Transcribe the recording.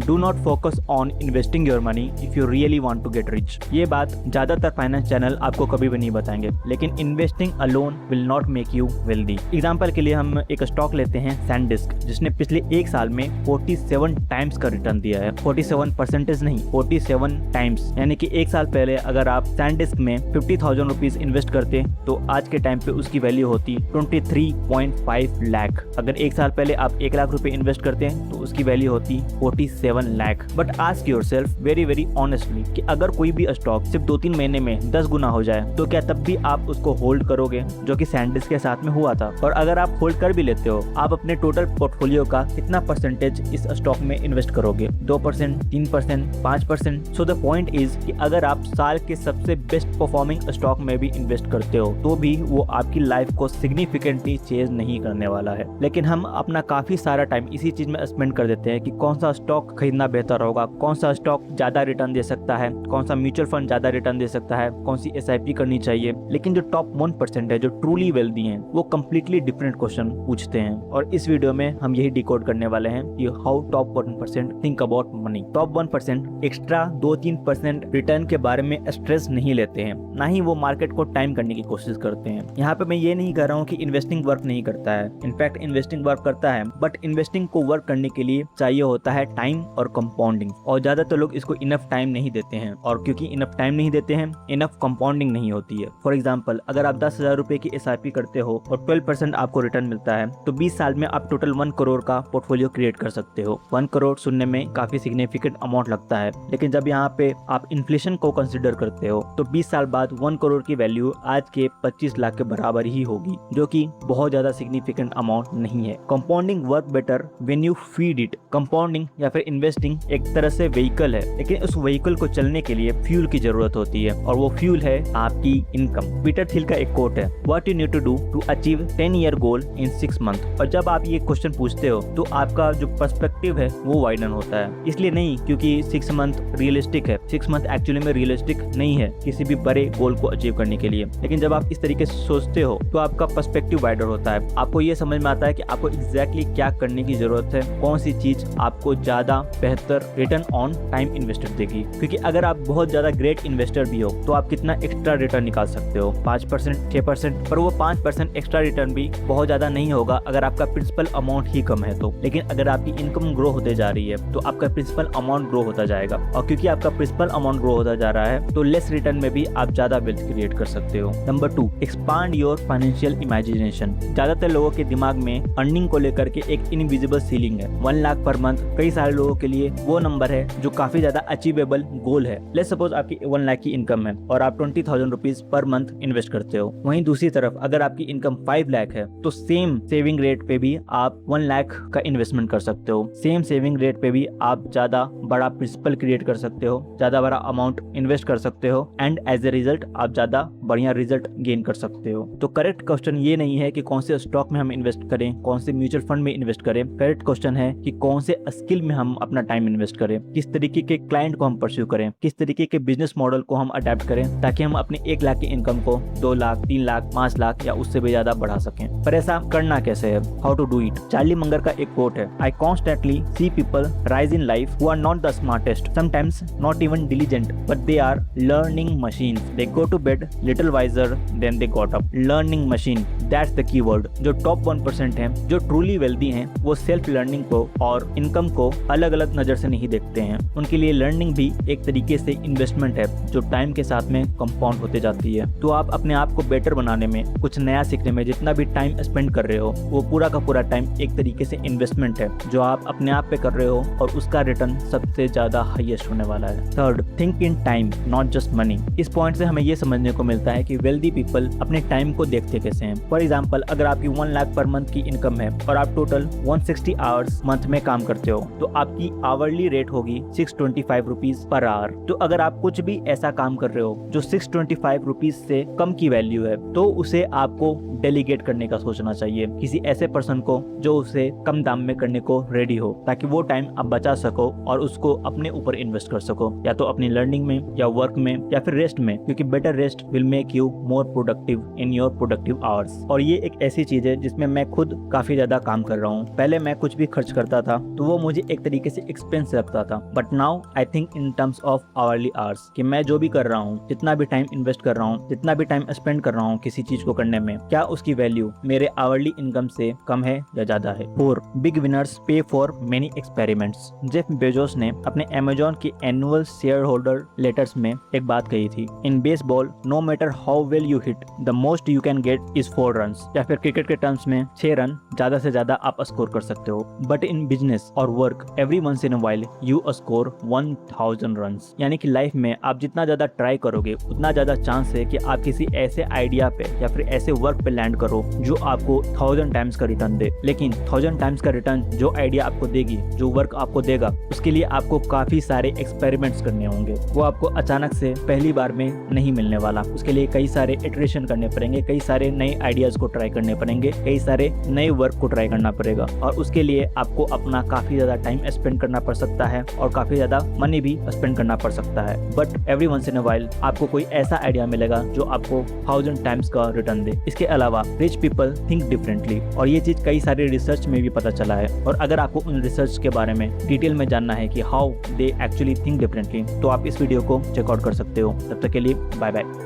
Do not focus on investing your money if you really want to get rich. ये बात ज्यादातर finance channel आपको कभी भी नहीं बताएंगे, लेकिन investing alone will not make you wealthy. Example के लिए हम एक स्टॉक लेते हैं सैनडिस्क, जिसने पिछले एक साल में 47 टाइम्स का रिटर्न दिया है। 47% नहीं, 47 टाइम्स, यानी कि एक साल पहले अगर आप सैनडिस्क में 50,000 रुपीज इन्वेस्ट करते तो आज के टाइम पे उसकी वैल्यू होती 23.5 लाख। अगर एक साल पहले आप 1 लाख रुपए इन्वेस्ट करते हैं तो उसकी वैल्यू होती 47 lakh. But ask yourself very very honestly कि अगर कोई भी स्टॉक सिर्फ 2-3 महीने में 10 गुना हो जाए तो क्या तब भी आप उसको होल्ड करोगे, जो कि सैनडिस्क के साथ में हुआ था? और अगर आप होल्ड कर भी लेते हो, आप अपने टोटल पोर्टफोलियो का कितना परसेंटेज इस स्टॉक में इन्वेस्ट करोगे? 2%, 3%, 5%? सो द पॉइंट इज कि अगर आप साल के सबसे बेस्ट परफॉर्मिंग स्टॉक में भी इन्वेस्ट करते हो तो भी वो आपकी लाइफ को सिग्निफिकेंटली चेंज नहीं करने वाला है। लेकिन हम अपना काफी सारा टाइम इसी चीज में स्पेंड कर देते हैं कि कौन सा स्टॉक खरीदना बेहतर होगा, कौन सा स्टॉक ज्यादा रिटर्न दे सकता है, कौन सा म्यूचुअल फंड ज्यादा रिटर्न दे सकता है, कौन सी SIP करनी चाहिए। लेकिन जो टॉप 1% है, जो ट्रूली वेल्दी हैं, वो कम्प्लीटली डिफरेंट क्वेश्चन पूछते हैं। और इस वीडियो में हम यही डिकोड करने वाले हैं कि how top 1% think about money. Top 1% extra 2-3% return के बारे में स्ट्रेस नहीं लेते हैं, ना ही वो मार्केट को टाइम करने की कोशिश करते हैं। यहाँ पे मैं ये नहीं कह रहा हूँ कि इन्वेस्टिंग वर्क नहीं करता है, इनफैक्ट इन्वेस्टिंग वर्क करता है, बट इन्वेस्टिंग को वर्क करने के लिए चाहिए होता है टाइम और कंपाउंडिंग। और ज्यादातर लोग इसको इनफ टाइम नहीं देते हैं, और क्योंकि इनफ टाइम नहीं देते हैं, इनफ कंपाउंडिंग नहीं होती है। फॉर एग्जाम्पल, अगर आप 10,000 रुपए की SIP करते हो और 12% आपको रिटर्न मिलता है तो 20 साल में आप टोटल 1 करोड़ का पोर्टफोलियो क्रिएट कर सकते हो। 1 करोड़ सुनने में काफी सिग्निफिकेंट अमाउंट लगता है, लेकिन जब यहाँ पे आप इन्फ्लेशन को कंसिडर करते हो तो 20 साल बाद 1 करोड़ की वैल्यू आज के 25 लाख के बराबर ही होगी, जो कि बहुत ज्यादा सिग्निफिकेंट अमाउंट नहीं है। Compounding work better when you feed it. Compounding या फिर इन्वेस्टिंग एक तरह से व्हीकल है, लेकिन उस व्हीकल को चलने के लिए फ्यूल की जरूरत होती है, और वो फ्यूल है आपकी इनकम। पीटर थिल का एक कोट है, what you need to do to achieve 10-year goal in 6 month. और जब आप ये क्वेश्चन पूछते हो तो आपका जो पर्सपेक्टिव है वो वाइडन होता है। इसलिए नहीं क्योंकि 6 मंथ रियलिस्टिक है, 6 मंथ एक्चुअली में रियलिस्टिक नहीं है किसी भी बड़े गोल को अचीव करने के लिए। लेकिन जब आप इस तरीके से सोचते हो तो आपका पर्सपेक्टिव वाइडर होता है। आपको ये समझ में आता है कि आपको एग्जैक्टली क्या करने की जरूरत है, कौन सी चीज आपको ज्यादा बेहतर रिटर्न ऑन टाइम इन्वेस्टेड देगी। क्योंकि अगर आप बहुत ज्यादा ग्रेट इन्वेस्टर भी हो तो आप कितना एक्स्ट्रा रिटर्न निकाल सकते हो? 5%, 6%, पर वो 5% एक्स्ट्रा रिटर्न भी बहुत ज्यादा नहीं होगा अगर आपका प्रिंसिपल अमाउंट ही कम है तो। लेकिन अगर आपकी इनकम ग्रो होते जा रही है तो आपका प्रिंसिपल अमाउंट ग्रो होता जाएगा, और क्योंकि आपका प्रिंसिपल अमाउंट ग्रो होता जा रहा है तो लेस रिटर्न में भी आप ज्यादा वेल्थ क्रिएट कर सकते हो। Number 2, expand your financial imagination. ज्यादातर लोगों के दिमाग में अर्निंग को लेकर के एक इनविजिबल सीलिंग है। 1 लाख पर मंथ कई सारे लोगों के लिए वो नंबर है जो काफी ज्यादा अचीवेबल गोल है। लेट्स सपोज आपकी 1 लाख की इनकम है और आप 20,000 रुपीज पर मंथ इन्वेस्ट करते हो। वहीं दूसरी तरफ अगर आपकी इनकम 5 लाख है तो सेम सेविंग रेट पे भी आप 1 लाख का इन्वेस्टमेंट कर सकते हो। सेम सेविंग रेट पे भी आप ज्यादा बड़ा प्रिंसिपल क्रिएट कर सकते हो, ज्यादा बड़ा अमाउंट इन्वेस्ट कर सकते हो, एंड एज ए रिजल्ट आप ज्यादा बढ़िया रिजल्ट गेन कर सकते हो। तो करेक्ट क्वेश्चन ये नहीं है कि कौन से स्टॉक में हम इन्वेस्ट करें, कौन से म्यूचुअल फंड में इन्वेस्ट करें। करेक्ट क्वेश्चन है कि कौन से स्किल में हम अपना टाइम इन्वेस्ट करें, किस तरीके के क्लाइंट को हम परस्यू करें, किस तरीके के बिजनेस मॉडल को हम अडेप्ट करें, ताकि हम अपने 1 लाख की इनकम को 2 लाख, 3 लाख, 5 लाख या उससे भी ज्यादा बढ़ा सकें। पर ऐसा करना कैसे है? How to do it. Charlie Munger का एक कोट है, I constantly see people rise in life who are not the smartest, sometimes not even diligent, but they are learning machine. They go to bed little wiser than they got up. Learning machine, that's the keyword. जो top 1% हैं, जो truly wealthy हैं, वो self learning को और income को अलग अलग नजर से नहीं देखते हैं। उनके लिए लर्निंग भी एक तरीके से इन्वेस्टमेंट है जो टाइम के साथ में कंपाउंड होते जाती है। तो आप अपने आप को बेटर बनाने में, कुछ नया सीखने में जितना भी टाइम स्पेंड कर रहे हो वो पूरा का पूरा टाइम एक तरीके से इन्वेस्टमेंट है जो आप अपने आप पे कर रहे हो, और उसका रिटर्न सबसे ज्यादा हाईएस्ट होने वाला है। Third, think in time not just money. इस पॉइंट से हमें ये समझने को मिलता है कि वेल्दी पीपल अपने टाइम को देखते कैसे हैं। फॉर एग्जाम्पल, अगर आपकी 1 लाख पर मंथ की इनकम है और आप टोटल 160 आवर्स मंथ में काम करते हो तो आपकी आवरली रेट होगी 625 रुपीज पर आवर। तो अगर आप कुछ भी ऐसा काम कर रहे हो जो 625 रुपीज से कम की वैल्यू है तो उसे आपको डेलीगेट करने का सोचना चाहिए किसी ऐसे पर्सन को जो उसे कम दाम में करने को रेडी हो, ताकि वो टाइम आप बचा सको और उसको अपने ऊपर इन्वेस्ट कर सको, या तो अपनी लर्निंग में या वर्क में या फिर रेस्ट में, क्योंकि better rest will make you more productive in your productive hours. और ये एक ऐसी चीज है जिसमें मैं खुद काफी ज्यादा काम कर रहा हूँ। पहले मैं कुछ भी खर्च करता था तो वो मुझे एक तरीके से एक्सपेंस लगता था, but now I think in terms of hourly hours कि मैं जो भी कर रहा हूँ, जितना भी टाइम इन्वेस्ट कर रहा हूँ, जितना भी टाइम स्पेंड कर रहा हूँ किसी चीज को करने में, क्या उसकी वैल्यू मेरे आवरली इनकम से कम है या ज्यादा है। 4 बिग विनर्स पे for many experiments. Jeff Bezos ने अपने अमेजोन के एनुअल शेयर होल्डर लेटर्स में एक बात कही थी, in baseball no matter how well you hit the most you can get is 4 runs. या फिर क्रिकेट के टर्म्स में 6 रन ज्यादा से ज्यादा आप स्कोर कर सकते हो, बट इन बिजनेस और work every once in a while you score 1000 runs. यानी कि लाइफ में आप जितना ज्यादा ट्राई करोगे उतना ज्यादा चांस है कि आप किसी ऐसे आइडिया पे या फिर ऐसे वर्क पे लैंड करो जो आपको 1000 टाइम्स का रिटर्न दे। लेकिन 1000 टाइम्स का रिटर्न जो आइडिया आपको देगी, जो वर्क आपको देगा, उसके लिए आपको काफी सारे एक्सपेरिमेंट्स करने होंगे। वो आपको अचानक से पहली बार में नहीं मिलने वाला। उसके लिए कई सारे इटरेशन करने पड़ेंगे, कई सारे नए आइडियाज को ट्राई करने पड़ेंगे, कई सारे नए वर्क को ट्राई करना पड़ेगा और उसके लिए आपको अपना काफी ज्यादा टाइम स्पेंड करना पड़ सकता है और काफी ज्यादा मनी भी स्पेंड करना पड़ सकता है। But every once in a while आपको कोई ऐसा आइडिया मिलेगा जो आपको 1000 टाइम्स का रिटर्न दे। इसके अलावा रिच पीपल थिंक डिफरेंटली, और ये चीज कई सारे रिसर्च में भी पता चला है। और अगर आपको उन रिसर्च के बारे में डिटेल में जानना है कि how they actually think differently, तो आप इस वीडियो को चेकआउट कर सकते हो। तब तक के लिए बाय बाय।